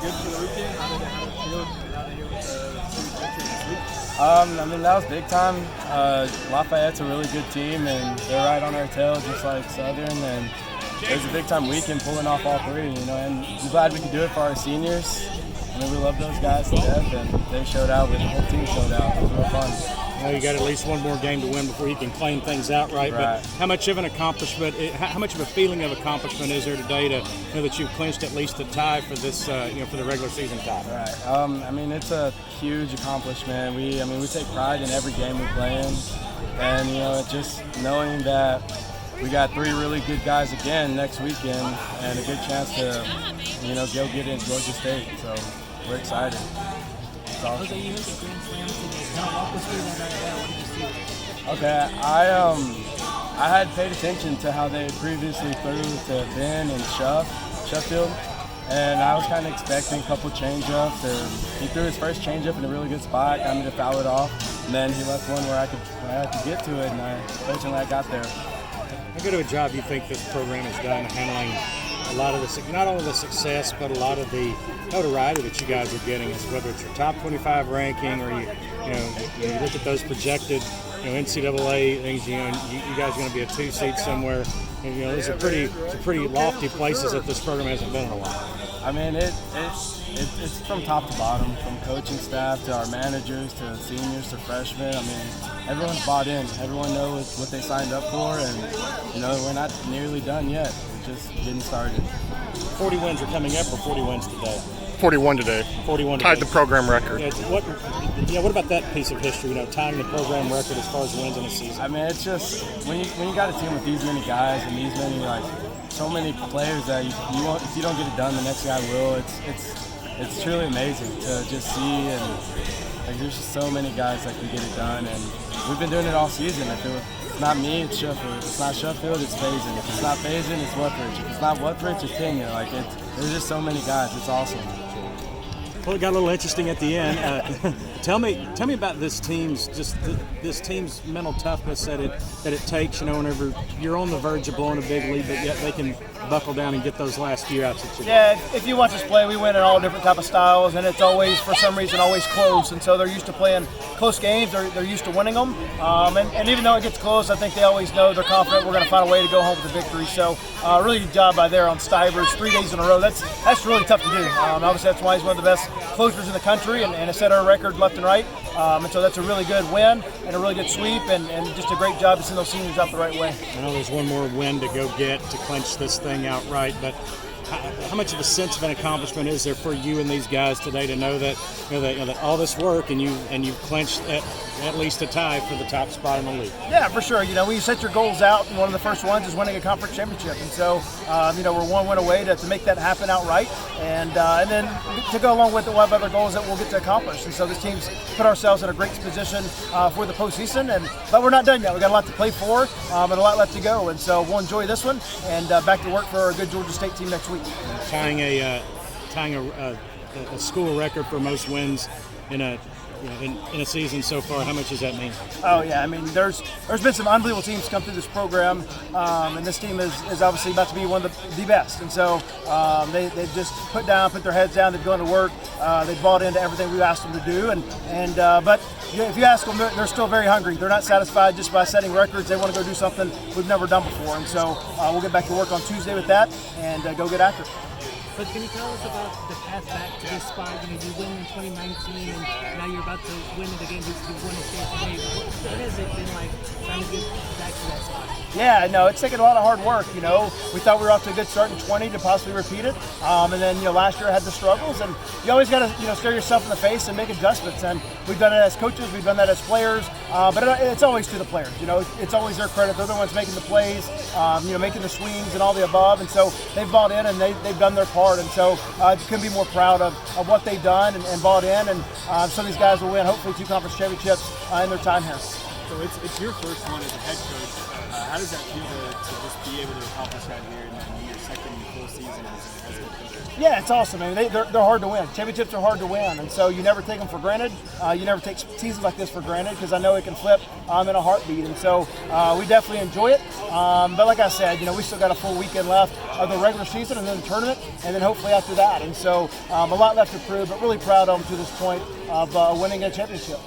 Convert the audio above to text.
good for the weekend? How did it feel out here with the city culture this week? I mean, that was big time. Lafayette's a really good team, and they're right on our tail, just like Southern. And it was a big time weekend pulling off all three, you know. And I'm glad we could do it for our seniors. I mean, we love those guys to death, and they showed out. The whole team showed out. It was real fun. Well, you got at least one more game to win before you can claim things outright. But how much of an accomplishment, how much of a feeling of accomplishment is there today to know that you've clinched at least a tie for this, for the regular season tie? Right. I mean, it's a huge accomplishment. We take pride in every game we play in, and you know, just knowing that we got three really good guys again next weekend, and a good chance to, you know, go get in Georgia State. So we're excited. Awesome. Jose, you hit the grand slam today. Kind of walk us through that right there. What did you see? Okay, I had paid attention to how they previously threw to Ben and Sheffield, and I was kind of expecting a couple change-ups. And he threw his first change-up in a really good spot, got me to foul it off, and then he left one where I could get to it, and fortunately I got there. How good of a job you think this program has done handling a lot of the, not only the success, but a lot of the notoriety that you guys are getting, is whether it's your top 25 ranking or you look at those projected, NCAA things. You guys are going to be a 2 seed somewhere, and those are pretty lofty places that this program hasn't been in a while. I mean, it's from top to bottom, from coaching staff to our managers to seniors to freshmen. I mean, everyone's bought in. Everyone knows what they signed up for, and we're not nearly done yet. We're just getting started. 40 wins are coming up, or 40 wins today? 41 today. 41 tied today. the program record. What about that piece of history? Tying the program record as far as wins in a season. I mean, it's just when you got a team with these many guys and these many so many players that you won't, if you don't get it done, the next guy will. It's truly amazing to just see, and there's just so many guys that can get it done, and we've been doing it all season. If it's not me, it's Sheffield. If it's not Sheffield, it's Faison. If it's not Faison, it's Wuthridge. If it's not Wuthridge, it's Kenya. There's just so many guys. It's awesome. Well, it got a little interesting at the end. Tell me about this team's mental toughness that it takes. Whenever you're on the verge of blowing a big lead, but yet they can buckle down and get those last few outs at you. Yeah, if you watch us play, we win in all different type of styles, and it's always, for some reason, always close. And so they're used to playing close games. They're used to winning them. And even though it gets close, I think they always know they're confident we're going to find a way to go home with a victory. So really good job by there on Stivers, 3 days in a row. That's really tough to do. Obviously, that's why he's one of the best closers in the country, and it set our record left and right. And so that's a really good win and a really good sweep, and just a great job to send those seniors out the right way. I know there's one more win to go get to clinch this thing outright, but how much of a sense of an accomplishment is there for you and these guys today to know that that all this work and you've clinched at least a tie for the top spot in the league? Yeah, for sure. When you set your goals out, and one of the first ones is winning a conference championship, and so we're one win away to make that happen outright, and then to go along with it, we'll have other goals that we'll get to accomplish. And so this team's put ourselves in a great position for the postseason, but we're not done yet. We've got a lot to play for and a lot left to go, and so we'll enjoy this one and back to work for a good Georgia State team next week. Tying a school record for most wins in a season so far, how much does that mean? Oh yeah, I mean there's been some unbelievable teams come through this program, and this team is obviously about to be one of the best. And so they've just put their heads down, they've gone to work, they've bought into everything we've asked them to do, but if you ask them, they're still very hungry. They're not satisfied just by setting records. They want to go do something we've never done before, and so we'll get back to work on Tuesday with that and go get after it. But can you tell us about the path back to this spot? You win in 2019, and now you're about to win it again. You won it today. What has it been like trying to get back to that spot? Yeah, no, it's taken a lot of hard work. We thought we were off to a good start in 20 to possibly repeat it, and then last year I had the struggles, and you always got to stare yourself in the face and make adjustments. And we've done it as coaches, we've done that as players, but it's always to the players. It's always their credit. They're the ones making the plays, making the swings and all the above, and so they've bought in and they've done their part. And so I couldn't be more proud of what they've done and bought in, and some of these guys will win hopefully 2 conference championships in their time here. So it's your first one as a head coach. How does that feel to just be able to accomplish that here in your second full season as a contender? Yeah, it's awesome. I mean, they're hard to win. Championships are hard to win, and so you never take them for granted. You never take seasons like this for granted because I know it can flip in a heartbeat, and so we definitely enjoy it. But like I said, we still got a full weekend left of the regular season and then the tournament, and then hopefully after that. And so a lot left to prove, but really proud of them to this point of winning a championship.